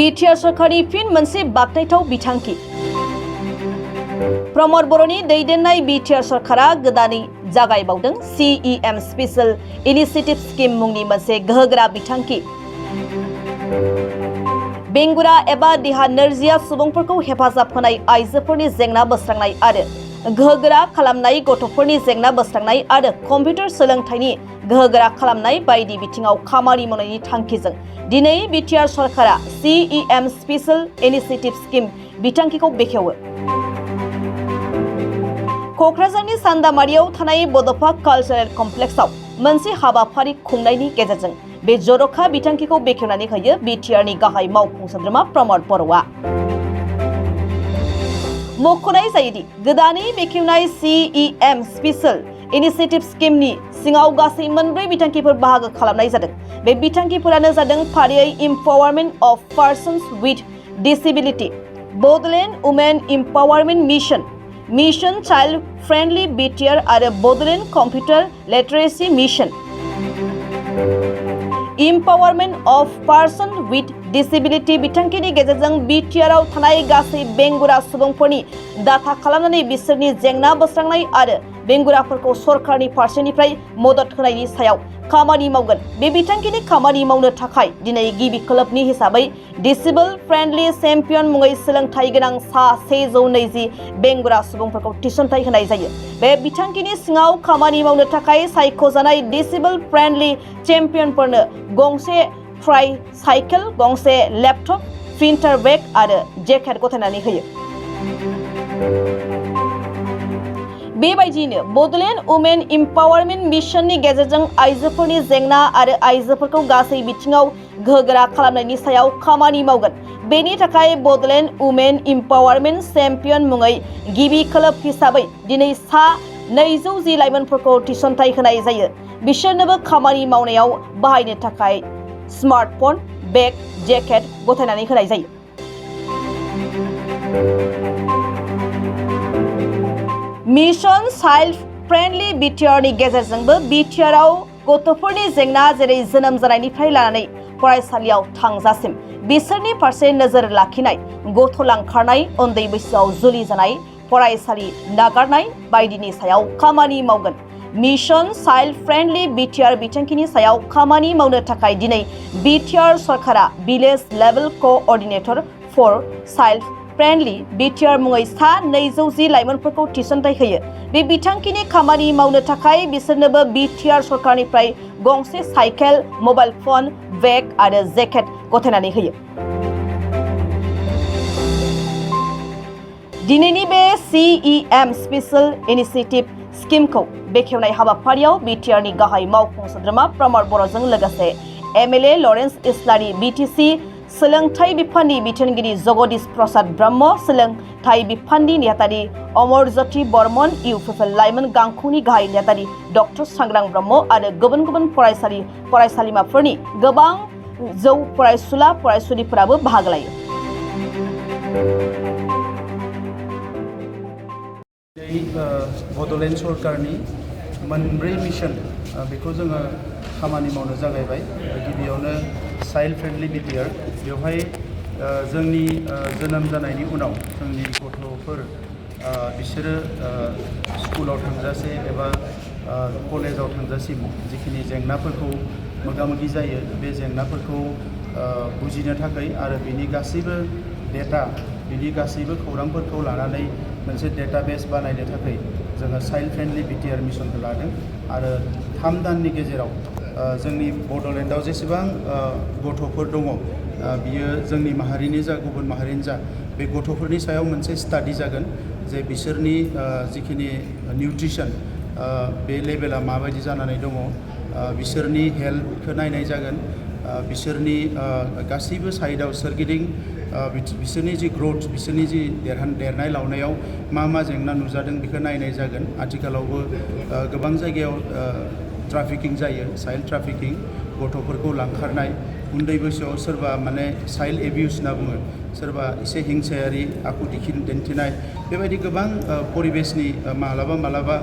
BTR सरकारनि फिन मोनसे बाखनायथाव बिथांखि। प्रमद बर'नि दैदेननाय बिटिआर सरकारा गोदानै जागायबावदों CEM Special Initiative Scheme मुंनि मोनसे गोहोगोरा बिथांखि। बेंगुरा एबा देहा नोरजिया सुबुंफोरखौ हेफाजाब होनाय, आइजोफोरनि जेंना बोस्रांनाय आरो गोहोगोरा खालामनाय, गथ'फोरनि जेंना बोस्रांनाय आरो कम्पिउटार सोलोंथाइनि गोहोगोरा खालामनाय बायदि बिथिङाव खामानि मावनायनि थांखिजों दिनै बिटिआर सरकारा CEM Special Initiative Scheme बिथांखिखौ बेखेवो। क'क्राझारनि सान्दामारियाव थानाय बड'सा कालचारेल कमप्लेक्सआव मोनसे हाबाफारि खुंनायनि गेजेरजों बे जर'खा बिथांखिखौ बेखेवनानै होयो बिटिआरनि गाहाय मावफुं सोद्रोमा प्रमद बर'आ। मख'नाय जायोदि गोदानै बेखेवनाय CEM Special Initiative Schemeनि सिङाव गासै मोनब्रै बिथांखिफोर बाहागो खालामनाय जादों। बे बिथांखिफोरानो जादों फारियै empowerment of persons with disability, Bodoland women empowerment mission, mission child friendly BTR आरो Bodoland computer literacy mission. Empowerment of person with disability बिथांखिनि गेजेरजों बिटिआरआव थानाय गासै बेंगुरा सुबुंफोरनि डाटा खालामनानै बिसोरनि जेंना बोस्रांनाय आरो बेंगुराफोरखौ सरकारनि फारसेनिफ्राय मदद होनायनि सायाव खामानि मावगोन। बे बिथांखिनि खामानि मावनो थाखाय दिनै गिबि खोलोबनि हिसाबै डिसेबल फ्रेन्डलि चेम्पियन मुङै सोलोंथाइ गोनां सा 120 बेंगुरा सुबुंफोरखौ थिसनथाइ होनाय जायो। बे बिथांखिनि सिङाव खामानि मावनो थाखाय सायख'जानाय डिसेबल फ्रेन्डलि चेम्पियनफोरनो गंसे ट्राइ साइकेल, गंसे लेपटप, प्रिन्टार बेग आरो जेकेट गथायनानै होयो। बेबायदियैनो बड'लेण्ड वुमेन इम्पावारमेन्ट मिशननि गेजेरजों आइजोफोरनि जेंना आरो आइजोफोरखौ गासै बिथिङाव गोहोगोरा खालामनायनि सायाव खामानि मावगोन। बेनि थाखाय बड'लेण्ड वुमेन इम्पावारमेन्ट चेम्पियन मुङै गिबि खोलोब हिसाबै दिनै सा 210 लाइमोनफोरखौ थिसनथाइ होनाय जायो। बिसोरनोबो खामानि मावनायाव बाहायनो थाखाय स्मार्टफन, बेग, जेकेट गथायनानै होनाय जायो। मिशन चाइल्ड फ्रेन्डलि बिटिआरनि गेजेरजोंबो बिटिआरआव गथ'फोरनि जेंना जेरै जोनोम जानायनिफ्राय लानानै फरायसालियाव थांजासिम बिसोरनि फारसे नोजोर लाखिनाय, गथ' लांखारनाय, उन्दै बैसोआव जुलि जानाय, फरायसालि नागारनाय बायदिनि सायाव खामानि मावगोन। मिशन चाइल्ड फ्रेन्डलि बिटिआर बिथांखिनि सायाव खामानि मावनो थाखाय दिनै बिटिआर सरकारा village level coordinator for child friendly बिटिआर मुङै सा 210 लाइमोनफोरखौ थिसनथाइ होयो। बे बिथांखिनि खामानि मावनो थाखाय बिसोरनोबो बिटिआर सरकारनिफ्राय गंसे साइकेल, मबाइल फन, बेग आरो जेकेट गथायनानै होयो। दिनैनि बे CEM Special Initiative स्किमखौ बेखेवनाय हाबाफारियाव बिटिआरनि गाहाय मावफुं सोद्रोमा प्रमद बर'जों लोगोसे MLA लरेन्स इस्लारि, BTC सोलोंथाइ बिफाननि बिथोनगिरि जगदीश प्रसाद ब्रह्म, सोलोंथाइ बिफाननि नेहाथारि अमरज्योति बर्मन, UPFL लाइमोन गांखंनि गाहाय नेहाथारि डक्टर सांग्रां ब्रह्म आरो गुबुन गुबुन फरायसालि फरायसालिमाफोरनि गोबां जौ फरायसुला फरायसुलिफोराबो बाहागो लायो। बड'लेण्ड सरकारनि मोनब्रै मिशन बेखौ जोङो खामानि मावनो जागायबाय। गिबियावनो चाइल्ड फ्रेन्डलि बिटिआर, बेवहाय जोंनि जोनोम जानायनि उनाव जोंनि गथ'फोर बिसोरो स्कुलाव थांजासे एबा कलेजाव थांजासिम जिखिनि जेंनाफोरखौ मोगा मोगि जायो, बे जेंनाफोरखौ बुजिनो थाखाय आरो बिनि गासैबो डेटा, बिनि गासैबो खौरांफोरखौ लानानै मोनसे डेटाबेस बानायनो थाखाय जोङो चाइल्ड फ्रेन्डलि बिटिआर मिशनखौ लादों। आरो 3 दाननि गेजेराव जोंनि बड'लेण्डआव जेसेबां गथ'फोर दङ, बियो जोंनि माहारिनि जा गुबुन माहारिनि जा, बे गथ'फोरनि सायाव मोनसे स्टाडि जागोन जे बिसोरनि जिखिनि निउट्रिसन बे लेभेला माबायदि जानानै दङ, बिसोरनि हेल्थखौ नायनाय जागोन, बिसोरनि गासैबो साइडआव सोरगिदिं बिसोरनि जि ग्रोथ, बिसोरनि जि देरनाय लावनायाव मा जेंना नुजादों बेखौ नायनाय जागोन। आथिखालावबो गोबां जायगायाव ट्राफिकिं जायो, चाइल्ड ट्राफिकिं, गथ'फोरखौ लांखारनाय, उन्दै बैसोआव सोरबा माने चाइल्ड एबिउस होनना बुङो, सोरबा एसे हिंसायारि आखु दिन्थिनाय, बेबायदि गोबां परिबेसनि मालाबा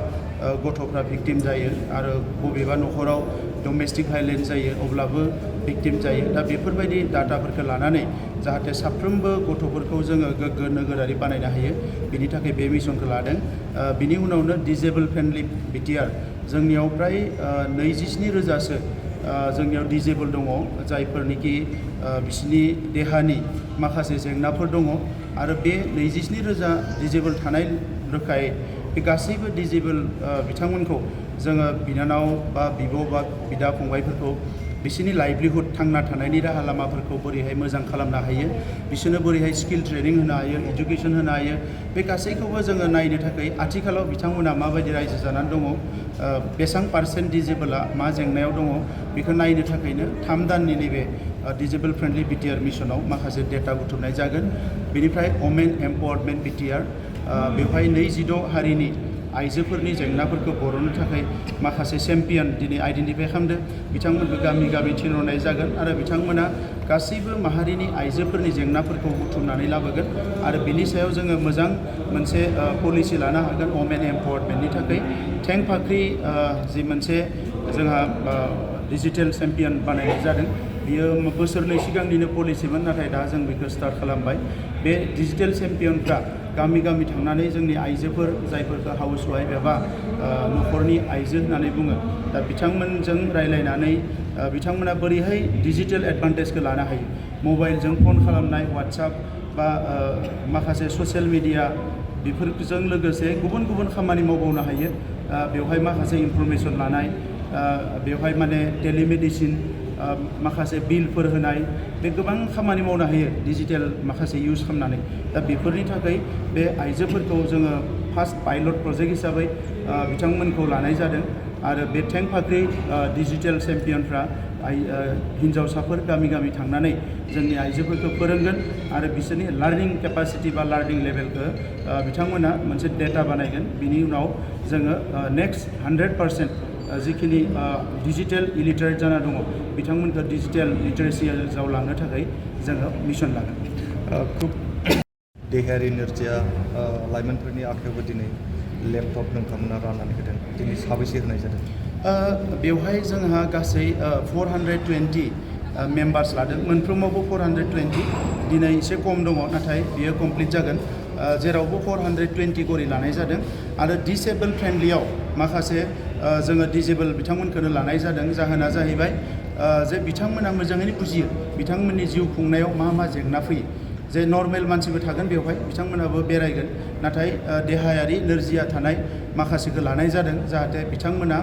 गथ'फ्रा भिक्टिम जायो। आरो बबेबा न'खराव डमेस्टिक भायलेन्स जायो अब्लाबो भिक्टिम जायो दा बेफोरबायदि डाटाफोरखौ लानानै जाहाथे साफ्रोमबो गथ'फोरखौ जोङो गोग्गो नोगोरारि बानायनो हायो बिनि थाखाय बे मिशनखौ लादों बिनि उनावनो डिजेबल फ्रेन्डलि बिटिआर जोंनियाव फ्राय 27,000सो जोंनियाव डिजेबल दङ जायफोरनिखि बिसिनि देहानि माखासे जेंनाफोर दङ आरो बे 27,000 डिजेबल थानाय रोखाय बे गासैबो डिजेबल बिथांमोनखौ जोङो बिनानाव बा बिब' बा बिदा फंबायफोरखौ बिसोरनि लाइभलिहुड थांना थानायनि राहा लामाफोरखौ बोरैहाय मोजां खालामनो हायो बिसोरनो बोरैहाय स्किल ट्रेनिं होनो हायो इडुकेसन होनो हायो बे गासैखौबो जोङो नायनो थाखाय आथिखालाव बिथांमोना माबायदि रायजो जानानै दङ बेसेबां पार्सेन्ट डिजेबोला मा जेंनायाव दङ बेखौ नायनो थाखायनो 3 दाननि नैबे डिजेबल फ्रेन्डलि बिटिआर मिशनाव माखासे डेटा बुथुमनाय जागोन बेनिफ्राय वमेन एम्पावारमेन्ट बिटिआर बेवहाय 26 हारिनि आइजोफोरनि जेंनाफोरखौ बर'नो थाखाय माखासे चेम्पियन दिनै आइडेन्टिफाइ खालामदों बिथांमोनखौ गामि गामि थिनहरनाय जागोन आरो बिथांमोना गासैबो माहारिनि आइजोफोरनि जेंनाफोरखौ बुथुमनानै लाबोगोन आरो बिनि सायाव जोङो मोजां मोनसे पलिसि लानो हागोन वमेन एम्पावारमेन्टनि थाखाय थेंग फाख्रि जि मोनसे जोंहा डिजिटेल चेम्पियन बानायनाय जादों बियो बोसोरनै सिगांनिनो पलिसिमोन नाथाय दा जों बेखौ स्टार्ट खालामबाय बे डिजिटेल चेम्पियनफ्रा गामि गामि थांनानै जोंनि आइजोफोर जायफोरखौ हाउस वाइफ एबा न'खरनि आइजो होननानै बुङो दा बिथांमोनजों रायलायनानै बिथांमोना बोरैहाय डिजिटेल एडभान्टेजखौ लानो हायो मबाइलजों फन खालामनाय वाट्सएप बा माखासे ससियेल मिडिया बेफोरजों लोगोसे गुबुन गुबुन खामानि मावबावनो हायो बेवहाय माखासे इनफरमेसन लानाय बेवहाय माने टेलिमेडिसिन माखासे बिलफोर होनाय बे गोबां खामानि मावनो हायो डिजिटेल माखासे इउज खालामनानै दा बेफोरनि थाखाय बे आइजोफोरखौ जोङो फार्स्ट पाइलट प्रजेक्ट हिसाबै बिथांमोनखौ लानाय जादों आरो बे थेंग फाख्रि डिजिटेल चेम्पियनफ्रा हिन्जावसाफोर गामि गामि थांनानै जोंनि आइजोफोरखौ फोरोंगोन आरो बिसोरनि लार्निं केपासिटि बा लार्निं लेभेलखौ बिथांमोना मोनसे डेटा बानायगोन बिनि उनाव जोङो नेक्स्ट 100% जिखिनि डिजिटेल इलिटारेट जाना दङ बिथांमोनखौ डिजिटेल लिटारेसियाव लांनो थाखाय जोङो मिशन लागोन खुब देहायारि नोरजिया लाइमोनफोरनि आखायावबो दिनै लेपटप नोंथांमोना राननानै होदों दिनै साबेसे होनाय जादों बेवहाय जोंहा गासै 420 मेम्बार्स लादों मोनफ्रोमावबो 420 दिनै एसे खम दङ नाथाय बियो कमप्लिट जागोन जेरावबो 420 गरि लानाय जादों आरो डिसेबल फ्रेन्डलियाव माखासे जोङो डिजेबल बिथांमोनखौनो लानाय जादों जाहोना जाहैबाय जे बिथांमोना मोजाङैनो बुजियो बिथांमोननि जिउ खुंनायाव मा मा जेंना फैयो जे नर्मेल मानसिबो थागोन बेवहाय बिथांमोनाबो बेरायगोन नाथाय देहायारि नोरजिया थानाय माखासेखौ लानाय जादों जाहाथे बिथांमोना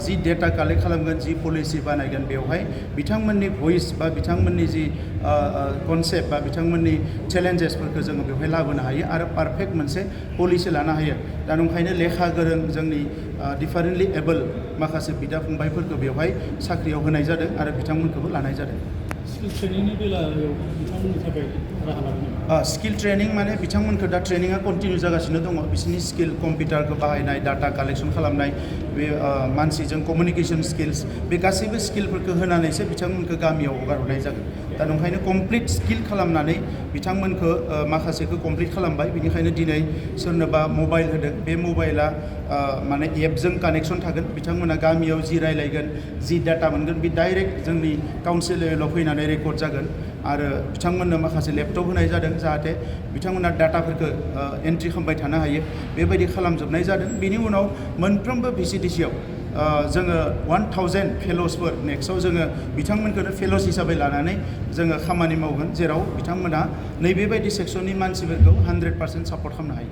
जि डेटा कालेक्ट खालामगोन जि पलिसि बानायगोन बेवहाय बिथांमोननि भइस बा बिथांमोननि जि कनसेप्ट बा बिथांमोननि चेलेन्जेसफोरखौ जोङो बेवहाय लाबोनो हायो आरो पारफेक्ट मोनसे पलिसि लानो हायो दा नंखायनो लेखा गोरों जोंनि डिफारेन्टलि एबल माखासे बिदा फंबायफोरखौ बेवहाय साख्रियाव होनाय जादों आरो बिथांमोनखौबो लानाय जादों स्किल ट्रेनिंनि बेलायाव बिथांमोननि थाखाय राहा लादों स्किल ट्रेनिं माने बिथांमोनखौ दा ट्रेनिङा कन्टिनिउ जागासिनो दङ बिसोरनि स्किल कम्पिउटारखौ बाहायनाय डाटा कालेक्सन खालामनाय बे मानसिजों कमिउनिकेसन स्किल्स बे गासैबो स्किलफोरखौ होनानैसो बिथांमोनखौ गामियाव हगार हरनाय जागोन दा नंखायनो कमप्लिट स्किल खालामनानै बिथांमोनखौ माखासेखौ कमप्लिट खालामबाय बिनिखायनो दिनै सोरनोबा मबाइल होदों बे मबाइला माने एपजों कानेक्सन थागोन बिथांमोना गामियाव जि रायलायगोन जि डाटा मोनगोन बे डाइरेक्ट जोंनि काउन्सिल लेभेलाव फैनानै रेकर्ड जागोन आरो बिथांमोननो माखासे लेपटप होनाय जादों जाहाथे बिथांमोना डाटाफोरखौ एन्ट्रि खालामबाय थानो हायो बेबायदि खालामजोबनाय जादों बिनि उनाव मोनफ्रोमबो VCDCआव जोङो 1000 फेल'सफोर नेक्स्टआव जोङो बिथांमोनखौनो फेल'स हिसाबै लानानै जोङो खामानि मावगोन जेराव बिथांमोना नैबेबायदि सेक्सननि मानसिफोरखौ 100% सापर्ट खालामनो हायो